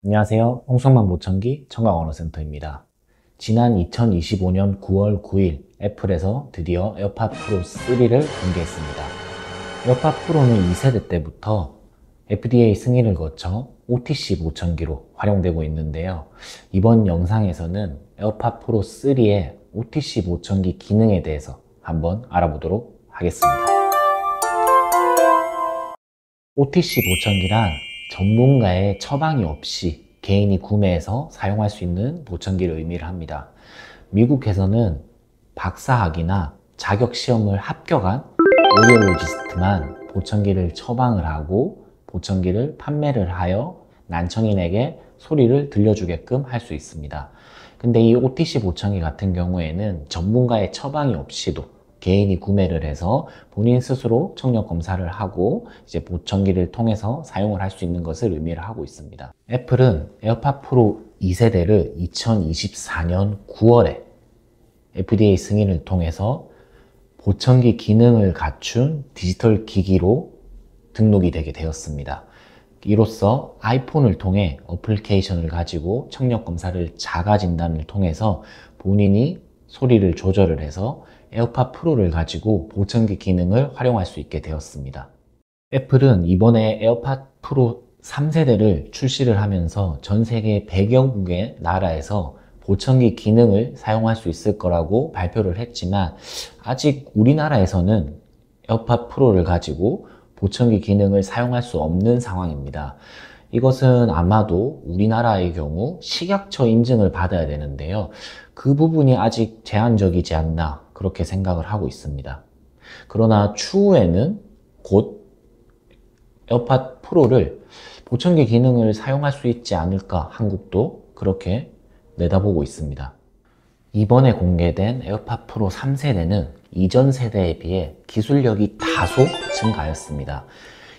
안녕하세요. 홍성만 보청기 청각언어센터입니다. 지난 2025년 9월 9일 애플에서 드디어 에어팟 프로 3를 공개했습니다. 에어팟 프로는 2세대 때부터 FDA 승인을 거쳐 OTC 보청기로 활용되고 있는데요. 이번 영상에서는 에어팟 프로 3의 OTC 보청기 기능에 대해서 한번 알아보도록 하겠습니다. OTC 보청기란 전문가의 처방이 없이 개인이 구매해서 사용할 수 있는 보청기를 의미를 합니다. 미국에서는 박사학위나 자격시험을 합격한 오디올로지스트만 보청기를 처방을 하고 보청기를 판매를 하여 난청인에게 소리를 들려주게끔 할 수 있습니다. 근데 이 OTC 보청기 같은 경우에는 전문가의 처방이 없이도 개인이 구매를 해서 본인 스스로 청력 검사를 하고 이제 보청기를 통해서 사용을 할 수 있는 것을 의미를 하고 있습니다. 애플은 에어팟 프로 2세대를 2024년 9월에 FDA 승인을 통해서 보청기 기능을 갖춘 디지털 기기로 등록이 되게 되었습니다. 이로써 아이폰을 통해 어플리케이션을 가지고 청력 검사를 자가 진단을 통해서 본인이 소리를 조절을 해서 에어팟 프로를 가지고 보청기 기능을 활용할 수 있게 되었습니다. 애플은 이번에 에어팟 프로 3세대를 출시를 하면서 전 세계 100여 국의 나라에서 보청기 기능을 사용할 수 있을 거라고 발표를 했지만 아직 우리나라에서는 에어팟 프로를 가지고 보청기 기능을 사용할 수 없는 상황입니다. 이것은 아마도 우리나라의 경우 식약처 인증을 받아야 되는데요. 그 부분이 아직 제한적이지 않나 그렇게 생각을 하고 있습니다. 그러나 추후에는 곧 에어팟 프로를 보청기 기능을 사용할 수 있지 않을까 한국도 그렇게 내다보고 있습니다. 이번에 공개된 에어팟 프로 3세대는 이전 세대에 비해 기술력이 다소 증가하였습니다.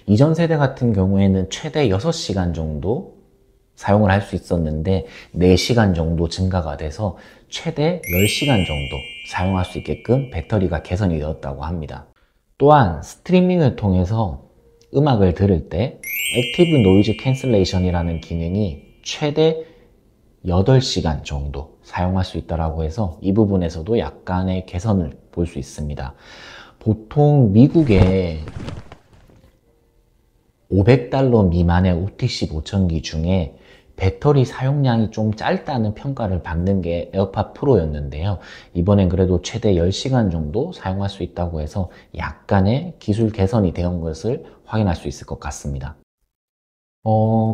이전 세대 같은 경우에는 최대 6시간 정도 사용을 할 수 있었는데 4시간 정도 증가가 돼서 최대 10시간 정도 사용할 수 있게끔 배터리가 개선이 되었다고 합니다. 또한 스트리밍을 통해서 음악을 들을 때 액티브 노이즈 캔슬레이션이라는 기능이 최대 8시간 정도 사용할 수 있다고 해서 이 부분에서도 약간의 개선을 볼 수 있습니다. 보통 미국의 $500 미만의 OTC 보청기 중에 배터리 사용량이 좀 짧다는 평가를 받는 게 에어팟 프로였는데요. 이번엔 그래도 최대 10시간 정도 사용할 수 있다고 해서 약간의 기술 개선이 되는 것을 확인할 수 있을 것 같습니다.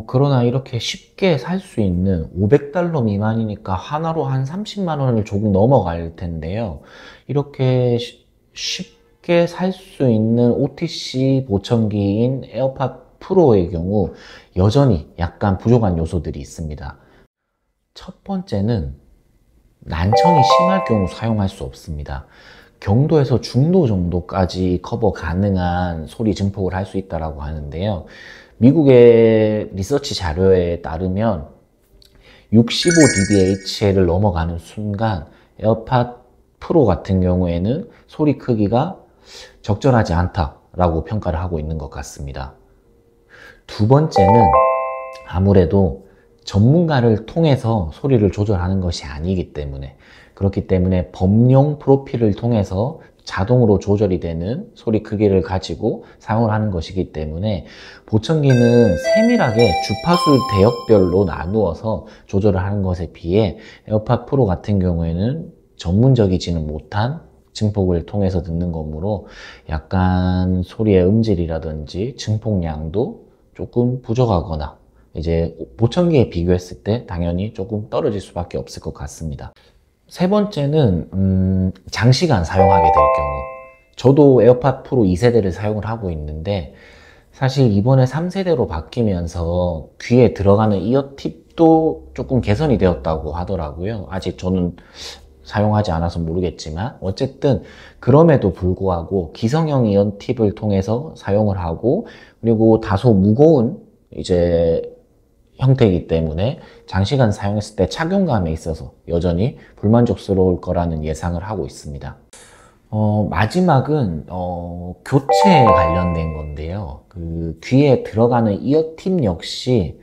그러나 이렇게 쉽게 살 수 있는 $500 미만이니까 하나로 한 30만 원을 조금 넘어갈 텐데요. 이렇게 쉽게 살 수 있는 OTC 보청기인 에어팟 프로의 경우 여전히 약간 부족한 요소들이 있습니다. 첫 번째는 난청이 심할 경우 사용할 수 없습니다. 경도에서 중도 정도까지 커버 가능한 소리 증폭을 할 수 있다고 하는데요. 미국의 리서치 자료에 따르면 65dBH를 넘어가는 순간 에어팟 프로 같은 경우에는 소리 크기가 적절하지 않다라고 평가를 하고 있는 것 같습니다. 두 번째는 아무래도 전문가를 통해서 소리를 조절하는 것이 아니기 때문에 그렇기 때문에 범용 프로필을 통해서 자동으로 조절이 되는 소리 크기를 가지고 사용을 하는 것이기 때문에 보청기는 세밀하게 주파수 대역별로 나누어서 조절을 하는 것에 비해 에어팟 프로 같은 경우에는 전문적이지는 못한 증폭을 통해서 듣는 거므로 약간 소리의 음질이라든지 증폭량도 조금 부족하거나 이제 보청기에 비교했을 때 당연히 조금 떨어질 수밖에 없을 것 같습니다. 세 번째는 장시간 사용하게 될 경우 저도 에어팟 프로 2세대를 사용을 하고 있는데 사실 이번에 3세대로 바뀌면서 귀에 들어가는 이어팁도 조금 개선이 되었다고 하더라고요. 아직 저는 사용하지 않아서 모르겠지만 어쨌든 그럼에도 불구하고 기성형 이어팁을 통해서 사용을 하고 그리고 다소 무거운 이제 형태이기 때문에 장시간 사용했을 때 착용감에 있어서 여전히 불만족스러울 거라는 예상을 하고 있습니다. 마지막은 교체에 관련된 건데요. 그 귀에 들어가는 이어팁 역시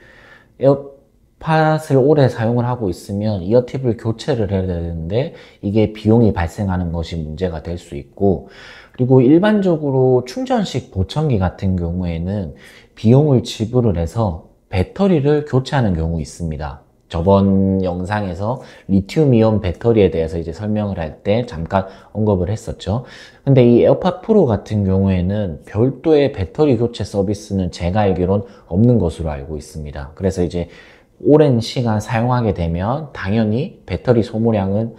에어팟 에어팟을 오래 사용을 하고 있으면 이어팁을 교체를 해야 되는데 이게 비용이 발생하는 것이 문제가 될 수 있고, 그리고 일반적으로 충전식 보청기 같은 경우에는 비용을 지불을 해서 배터리를 교체하는 경우 있습니다. 저번 영상에서 리튬이온 배터리에 대해서 이제 설명을 할 때 잠깐 언급을 했었죠. 근데 이 에어팟 프로 같은 경우에는 별도의 배터리 교체 서비스는 제가 알기론 없는 것으로 알고 있습니다. 그래서 이제 오랜 시간 사용하게 되면 당연히 배터리 소모량은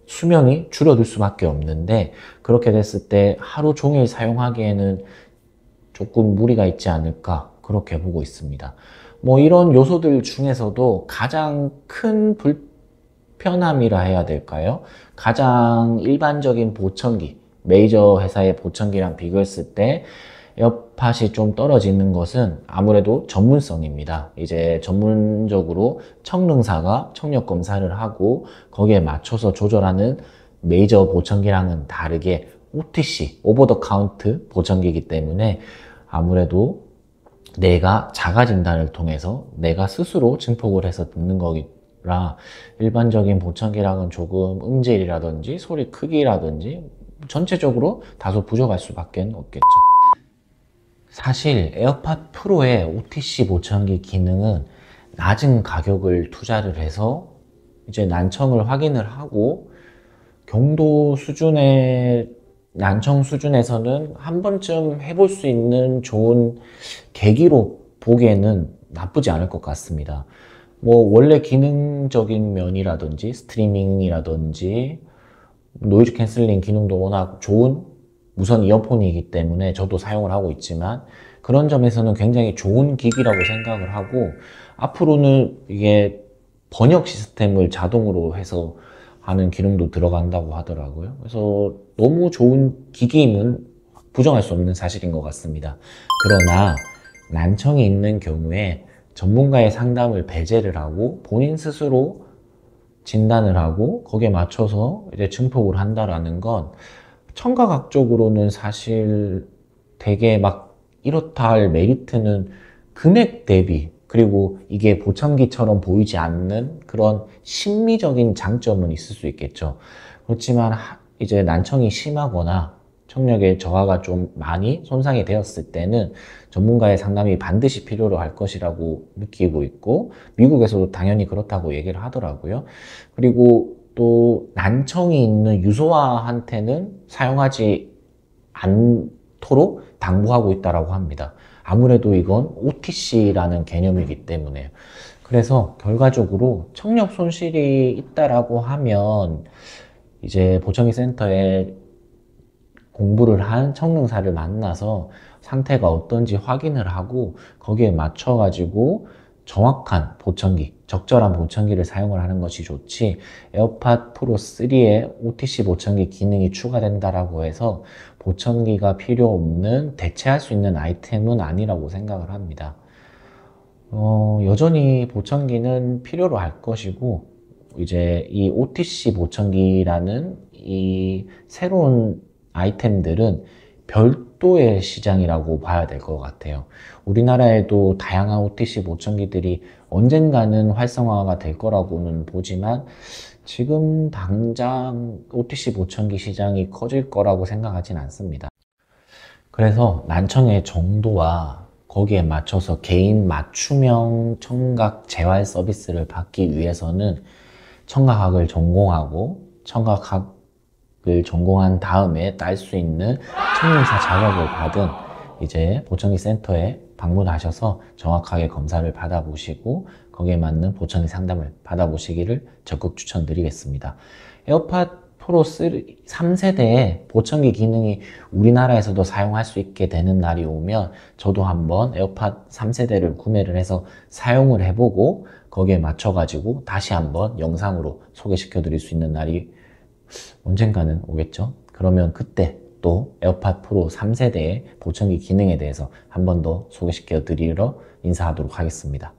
수명이 줄어들 수밖에 없는데, 그렇게 됐을 때 하루 종일 사용하기에는 조금 무리가 있지 않을까, 그렇게 보고 있습니다. 뭐 이런 요소들 중에서도 가장 큰 불편함이라 해야 될까요? 가장 일반적인 보청기, 메이저 회사의 보청기랑 비교했을 때 에어팟이 좀 떨어지는 것은 아무래도 전문성입니다. 이제 전문적으로 청릉사가 청력 검사를 하고 거기에 맞춰서 조절하는 메이저 보청기랑은 다르게 OTC, 오버 더 카운트 보청기이기 때문에 아무래도 내가 자가 진단을 통해서 내가 스스로 증폭을 해서 듣는 거라 일반적인 보청기랑은 조금 음질이라든지 소리 크기라든지 전체적으로 다소 부족할 수밖에 없겠죠. 사실 에어팟 프로의 OTC 보청기 기능은 낮은 가격을 투자를 해서 이제 난청을 확인을 하고 경도 수준의 난청 수준에서는 한 번쯤 해볼 수 있는 좋은 계기로 보기에는 나쁘지 않을 것 같습니다. 뭐 원래 기능적인 면이라든지 스트리밍이라든지 노이즈 캔슬링 기능도 워낙 좋은 무선 이어폰이기 때문에 저도 사용을 하고 있지만 그런 점에서는 굉장히 좋은 기기라고 생각을 하고, 앞으로는 이게 번역 시스템을 자동으로 해서 하는 기능도 들어간다고 하더라고요. 그래서 너무 좋은 기기임은 부정할 수 없는 사실인 것 같습니다. 그러나 난청이 있는 경우에 전문가의 상담을 배제를 하고 본인 스스로 진단을 하고 거기에 맞춰서 이제 증폭을 한다라는 건 청가각적으로는 사실 되게 막 이렇다 할 메리트는 금액 대비, 그리고 이게 보청기처럼 보이지 않는 그런 심미적인 장점은 있을 수 있겠죠. 그렇지만 이제 난청이 심하거나 청력의 저하가 좀 많이 손상이 되었을 때는 전문가의 상담이 반드시 필요로 할 것이라고 느끼고 있고, 미국에서도 당연히 그렇다고 얘기를 하더라고요. 그리고 또 난청이 있는 유소아한테는 사용하지 않도록 당부하고 있다고 합니다. 아무래도 이건 OTC라는 개념이기 때문에. 그래서 결과적으로 청력 손실이 있다라고 하면 이제 보청기 센터에 공부를 한 청릉사를 만나서 상태가 어떤지 확인을 하고 거기에 맞춰 가지고 정확한 보청기, 적절한 보청기를 사용을 하는 것이 좋지, 에어팟 프로 3에 OTC 보청기 기능이 추가된다라고 해서 보청기가 필요 없는, 대체할 수 있는 아이템은 아니라고 생각을 합니다. 여전히 보청기는 필요로 할 것이고, 이제 이 OTC 보청기라는 이 새로운 아이템들은 별도의 시장이라고 봐야 될 것 같아요. 우리나라에도 다양한 OTC 보청기들이 언젠가는 활성화가 될 거라고는 보지만 지금 당장 OTC 보청기 시장이 커질 거라고 생각하진 않습니다. 그래서 난청의 정도와 거기에 맞춰서 개인 맞춤형 청각 재활 서비스를 받기 위해서는 청각학을 전공하고 청각학을 전공한 다음에 딸 수 있는 청릉사 자격을 받은 이제 보청기 센터에 방문하셔서 정확하게 검사를 받아보시고 거기에 맞는 보청기 상담을 받아보시기를 적극 추천드리겠습니다. 에어팟 프로 3세대의 보청기 기능이 우리나라에서도 사용할 수 있게 되는 날이 오면 저도 한번 에어팟 3세대를 구매를 해서 사용을 해보고 거기에 맞춰가지고 다시 한번 영상으로 소개시켜 드릴 수 있는 날이 언젠가는 오겠죠. 그러면 그때 또 에어팟 프로 3세대의 보청기 기능에 대해서 한 번 더 소개시켜 드리러 인사하도록 하겠습니다.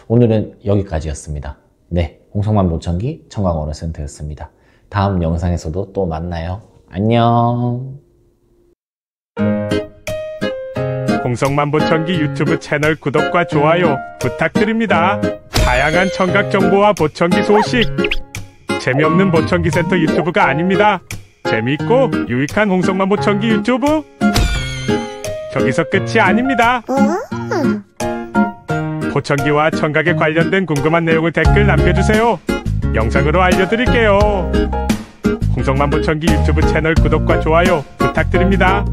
오늘은 여기까지였습니다. 네, 홍성만 보청기 청각언어센터였습니다. 다음 영상에서도 또 만나요. 안녕. 홍성만 보청기 유튜브 채널 구독과 좋아요 부탁드립니다. 다양한 청각 정보와 보청기 소식. 재미없는 보청기 센터 유튜브가 아닙니다. 재미있고 유익한 홍성만 보청기 유튜브. 저기서 끝이 아닙니다. 보청기와 청각에 관련된 궁금한 내용을 댓글 남겨주세요. 영상으로 알려드릴게요. 홍성만 보청기 유튜브 채널 구독과 좋아요 부탁드립니다.